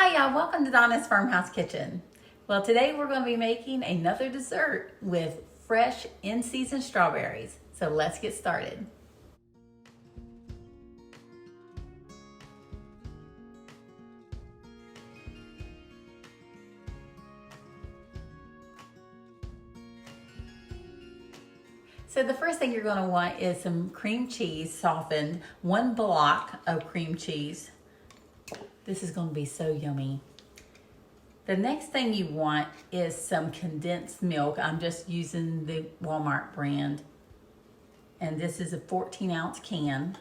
Hi y'all, welcome to Donna's Farmhouse Kitchen. Well, today we're going to be making another dessert with fresh in-season strawberries. So let's get started. So the first thing you're going to want is some cream cheese softened, 1 block of cream cheese. This is going to be so yummy. The next thing you want is some condensed milk. I'm just using the Walmart brand. And this is a 14-ounce can.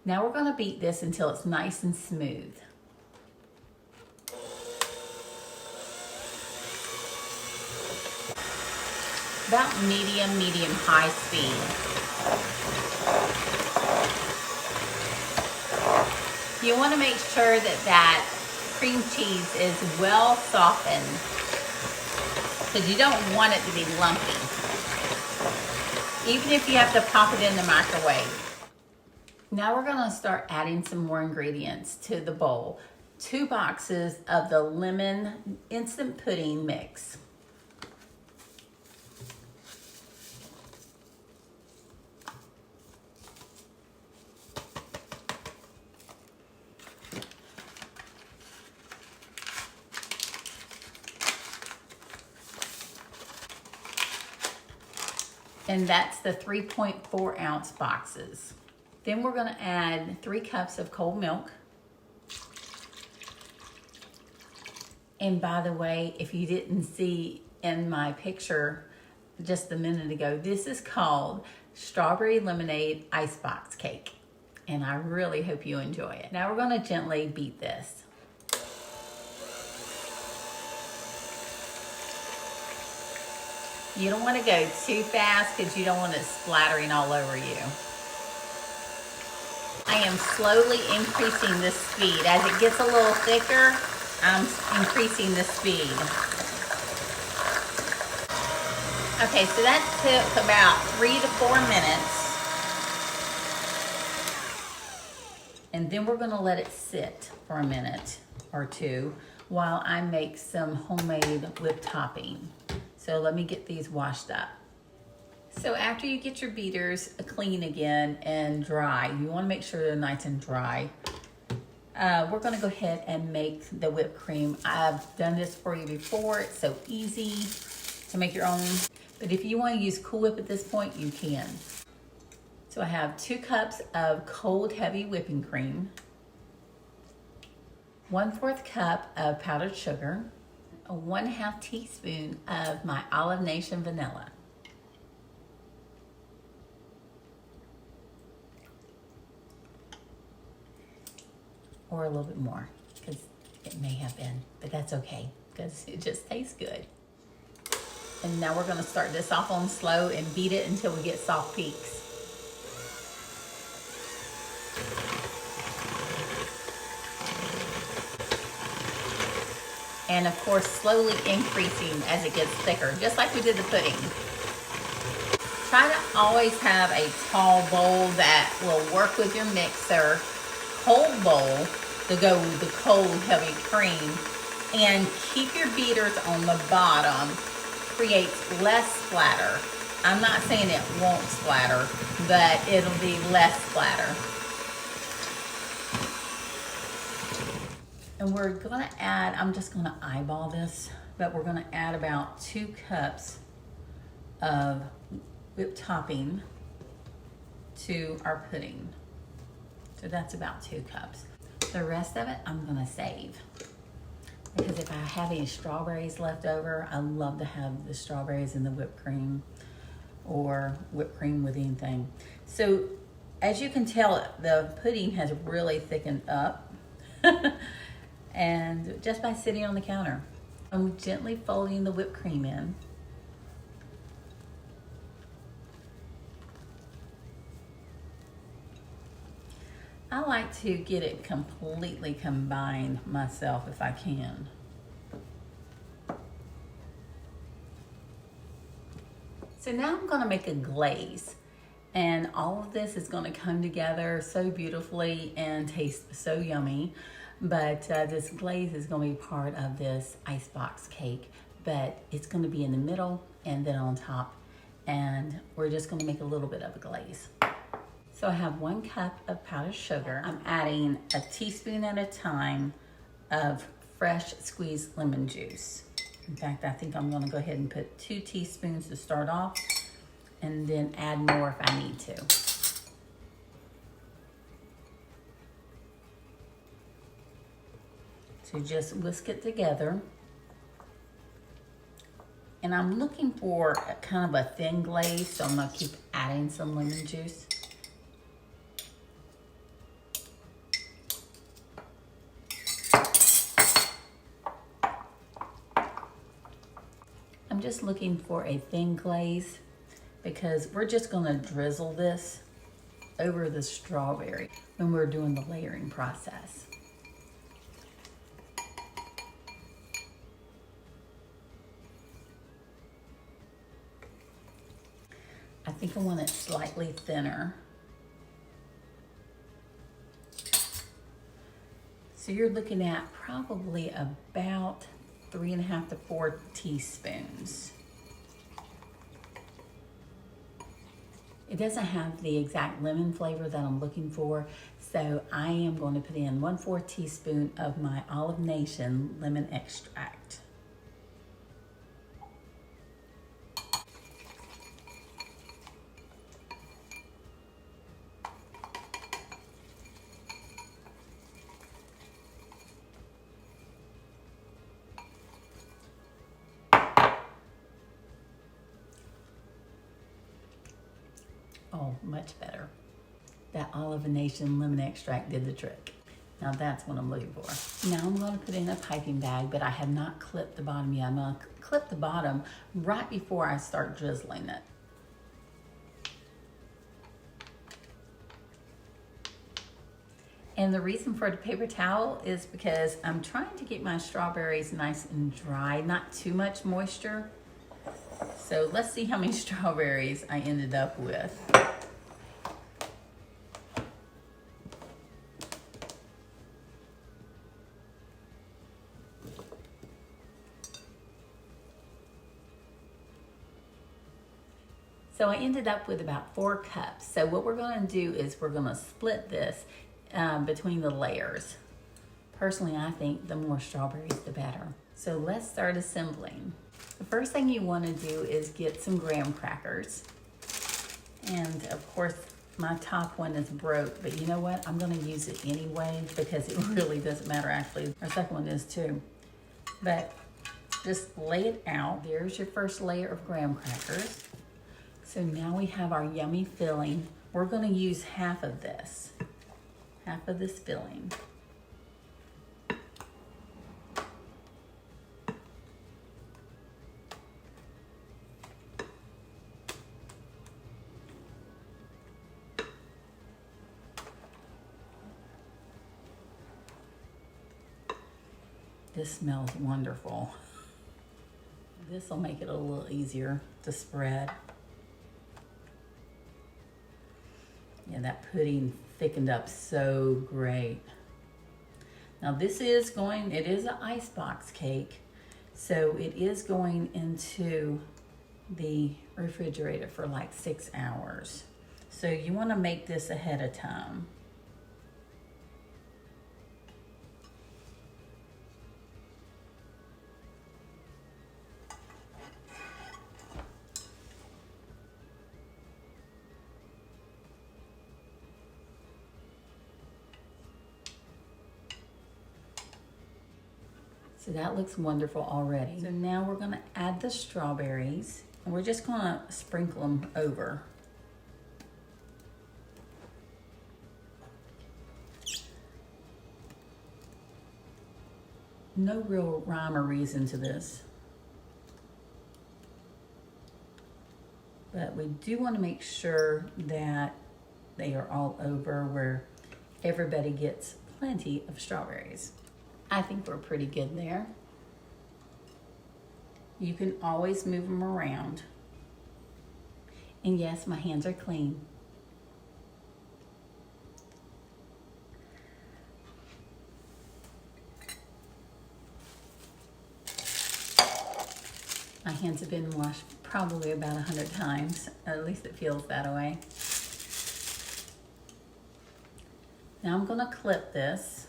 Now we're going to beat this until it's nice and smooth. About medium high speed. You want to make sure that cream cheese is well softened because you don't want it to be lumpy, even if you have to pop it in the microwave. Now we're going to start adding some more ingredients to the bowl. 2 boxes of the lemon instant pudding mix. And that's the 3.4 ounce boxes. Then we're gonna add 3 cups of cold milk. And by the way, if you didn't see in my picture just a minute ago, this is called Strawberry Lemonade Icebox Cake. And I really hope you enjoy it. Now we're gonna gently beat this. You don't want to go too fast because you don't want it splattering all over you. I am slowly increasing the speed. As it gets a little thicker, I'm increasing the speed. Okay, so that took about 3 to 4 minutes. And then we're going to let it sit for a minute or two while I make some homemade whipped topping. So let me get these washed up. So after you get your beaters clean again and dry, you want to make sure they're nice and dry. We're going to go ahead and make the whipped cream. I've done this for you before. It's so easy to make your own. But if you want to use Cool Whip at this point, you can. So I have 2 cups of cold heavy whipping cream, 1/4 cup of powdered sugar, 1/2 teaspoon of my Olive Nation vanilla. Or a little bit more, because it may have been, but that's okay, because it just tastes good. And now we're gonna start this off on slow and beat it until we get soft peaks. And of course, slowly increasing as it gets thicker, just like we did the pudding. Try to always have a tall bowl that will work with your mixer, cold bowl to go with the cold heavy cream, and keep your beaters on the bottom. Creates less splatter. I'm not saying it won't splatter, but it'll be less splatter. And we're gonna add, I'm just gonna eyeball this, but we're gonna add about 2 cups of whipped topping to our pudding. So that's about 2 cups. The rest of it, I'm gonna save. Because if I have any strawberries left over, I love to have the strawberries in the whipped cream or whipped cream with anything. So as you can tell, the pudding has really thickened up. And just by sitting on the counter, I'm gently folding the whipped cream in. I like to get it completely combined myself if I can. So now I'm going to make a glaze. And all of this is going to come together so beautifully and taste so yummy. But this glaze is going to be part of this icebox cake, but it's going to be in the middle and then on top, and we're just going to make a little bit of a glaze. So I have 1 cup of powdered sugar. I'm adding a teaspoon at a time of fresh squeezed lemon juice. In fact, I think I'm going to go ahead and put 2 teaspoons to start off and then add more if I need to. So just whisk it together. And I'm looking for kind of a thin glaze, so I'm going to keep adding some lemon juice. I'm just looking for a thin glaze because we're just going to drizzle this over the strawberry when we're doing the layering process. I think I want it slightly thinner. So you're looking at probably about 3.5 to 4 teaspoons. It doesn't have the exact lemon flavor that I'm looking for, so I am going to put in 1/4 teaspoon of my Olive Nation lemon extract. Oh, much better. That Olive Nation lemon extract did the trick. Now that's what I'm looking for. Now I'm going to put in a piping bag, but I have not clipped the bottom yet. I'm going to clip the bottom right before I start drizzling it. And the reason for the paper towel is because I'm trying to get my strawberries nice and dry, not too much moisture. So let's see how many strawberries I ended up with. So I ended up with about 4 cups. So what we're going to do is we're going to split this between the layers. Personally, I think the more strawberries, the better. So let's start assembling. The first thing you want to do is get some graham crackers. And of course, my top one is broke, but you know what? I'm going to use it anyway because it really doesn't matter actually. Our second one is too. But just lay it out. There's your first layer of graham crackers. So now we have our yummy filling. We're going to use half of this filling. This smells wonderful. This will make it a little easier to spread. Yeah, that pudding thickened up so great. Now this is it is an icebox cake, so it is going into the refrigerator for like 6 hours. So you want to make this ahead of time. So that looks wonderful already. So now we're gonna add the strawberries and we're just gonna sprinkle them over. No real rhyme or reason to this. But we do want to make sure that they are all over where everybody gets plenty of strawberries. I think we're pretty good there. You can always move them around. And yes, my hands are clean. My hands have been washed probably about 100 times, at least it feels that way. Now I'm gonna clip this.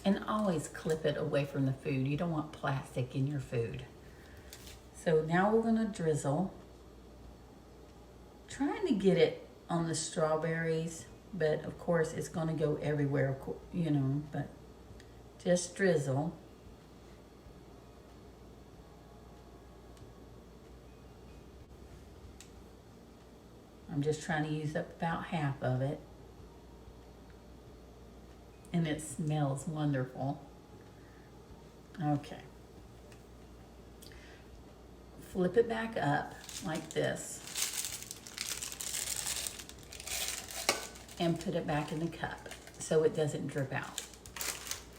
And always clip it away from the food. You don't want plastic in your food. So now we're gonna drizzle. Trying to get it on the strawberries, but of course it's gonna go everywhere, you know, but just drizzle. I'm just trying to use up about half of it. And it smells wonderful. Okay. Flip it back up like this and put it back in the cup so it doesn't drip out.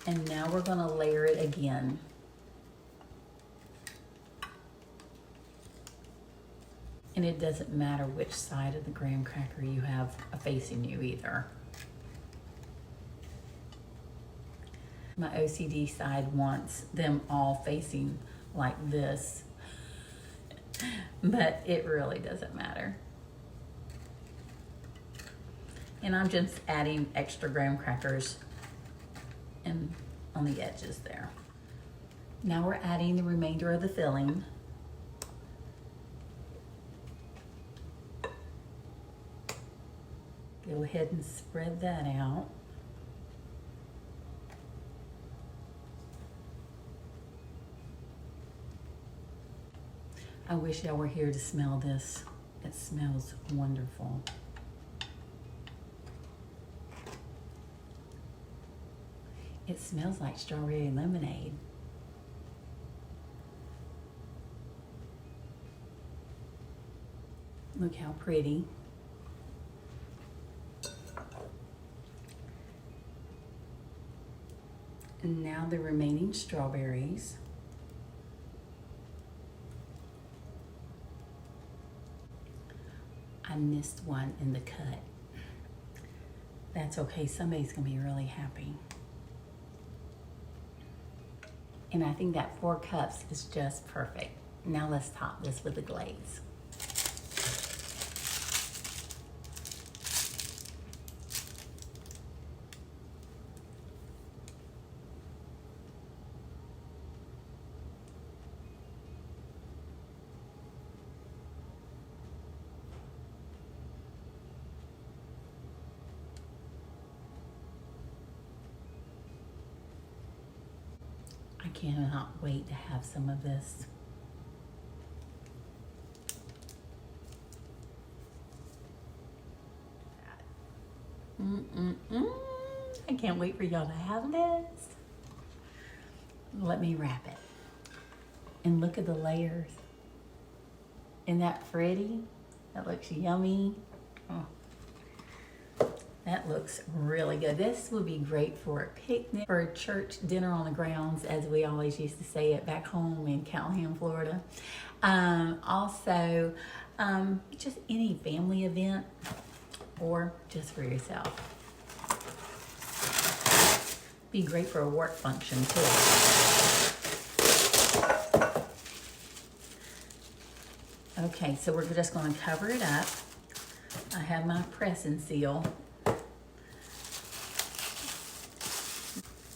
And now we're gonna layer it again. And it doesn't matter which side of the graham cracker you have facing you either. My OCD side wants them all facing like this, but it really doesn't matter. And I'm just adding extra graham crackers and on the edges there. Now we're adding the remainder of the filling. Go ahead and spread that out. I wish y'all were here to smell this. It smells wonderful. It smells like strawberry lemonade. Look how pretty. And now the remaining strawberries. I missed one in the cut. That's okay, somebody's gonna be really happy. And I think that 4 cups is just perfect. Now let's top this with the glaze. I cannot wait to have some of this. I can't wait for y'all to have this. Let me wrap it. And look at the layers. Isn't that pretty? That looks yummy. Oh. That looks really good. This would be great for a picnic, for a church dinner on the grounds, as we always used to say it back home in Callahan, Florida. Also, just any family event or just for yourself. Be great for a work function too. Okay, so we're just going to cover it up. I have my press and seal.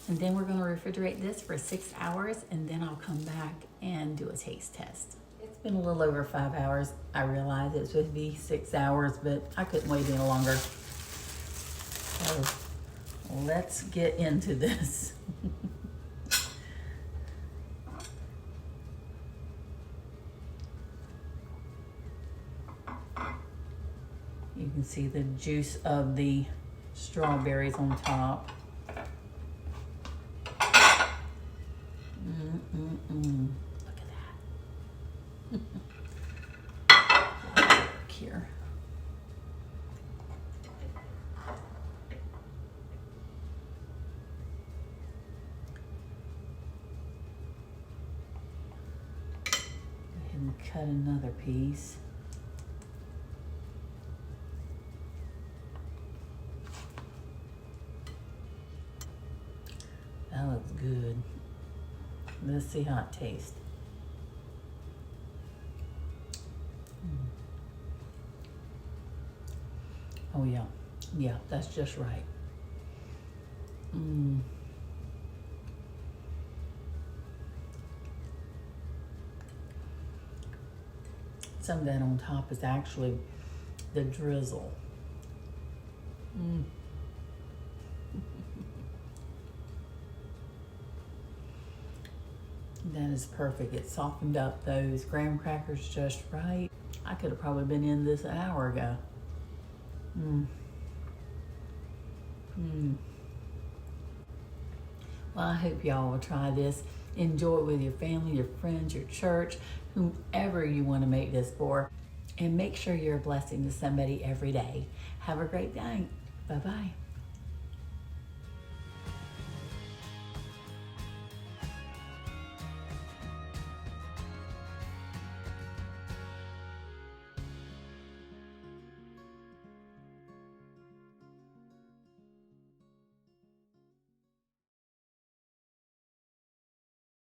And then we're going to refrigerate this for 6 hours, and then I'll come back and do a taste test. It's been a little over 5 hours. I realized it was supposed to be 6 hours, but I couldn't wait any longer. So let's get into this. You can see the juice of the strawberries on top. Look at that. Look here. Go ahead and cut another piece. That looks good. Let's see how it tastes. Oh yeah, yeah, that's just right. Some of that on top is actually the drizzle. That is perfect. It softened up those graham crackers just right. I could have probably been in this an hour ago. Well, I hope y'all will try this. Enjoy it with your family, your friends, your church, whomever you want to make this for. And make sure you're a blessing to somebody every day. Have a great day. Bye-bye.